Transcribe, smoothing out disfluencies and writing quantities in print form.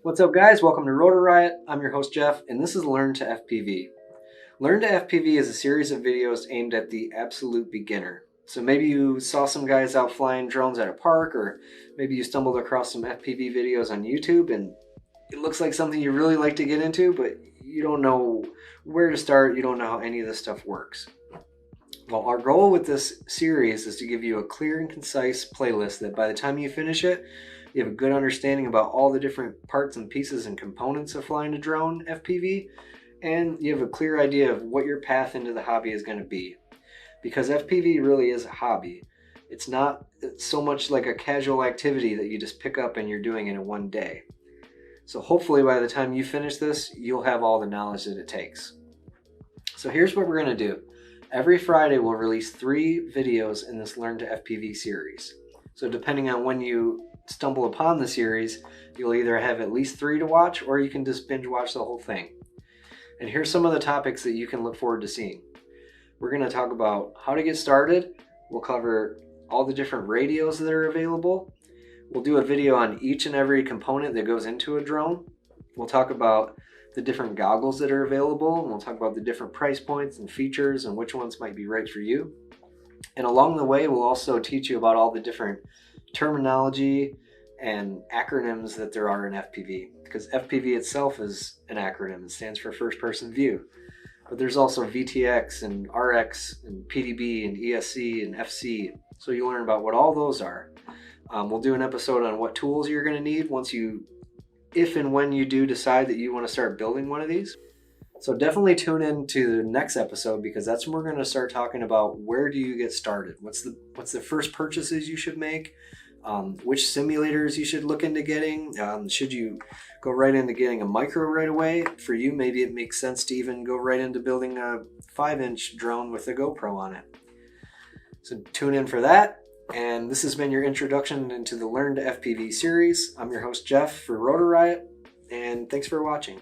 What's up guys, welcome to Rotor Riot. I'm your host Jeff and this is Learn to FPV. Learn to FPV is a series of videos aimed at the absolute beginner. So maybe you saw some guys out flying drones at a park, or maybe you stumbled across some FPV videos on YouTube and it looks like something you really like to get into, but you don't know where to start, you don't know how any of this stuff works. Well, our goal with this series is to give you a clear and concise playlist that by the time you finish it, you have a good understanding about all the different parts and pieces and components of flying a drone FPV, and you have a clear idea of what your path into the hobby is going to be. Because FPV really is a hobby. It's not so much like a casual activity that you just pick up and you're doing it in one day. So hopefully by the time you finish this, you'll have all the knowledge that it takes. So here's what we're going to do. Every Friday we'll release 3 videos in this Learn to FPV series. So depending on when you stumble upon the series, you'll either have at least 3 to watch, or you can just binge watch the whole thing. And here's some of the topics that you can look forward to seeing. We're going to talk about how to get started. We'll cover all the different radios that are available. We'll do a video on each and every component that goes into a drone. We'll talk about the different goggles that are available, and we'll talk about the different price points and features and which ones might be right for you. And along the way, we'll also teach you about all the different terminology and acronyms that there are in FPV, because FPV itself is an acronym. It stands for first person view. But there's also VTX and RX and PDB and ESC and FC. So you learn about what all those are. We'll do an episode on what tools you're going to need if and when you do decide that you want to start building one of these. So definitely tune in to the next episode, because that's when we're going to start talking about where do you get started. What's the first purchases you should make? Which simulators you should look into getting. Should you go right into getting a micro right away? For you, maybe it makes sense to even go right into building a 5-inch drone with a GoPro on it. So tune in for that. And this has been your introduction into the Learn to FPV series. I'm your host Jeff for Rotor Riot, and thanks for watching.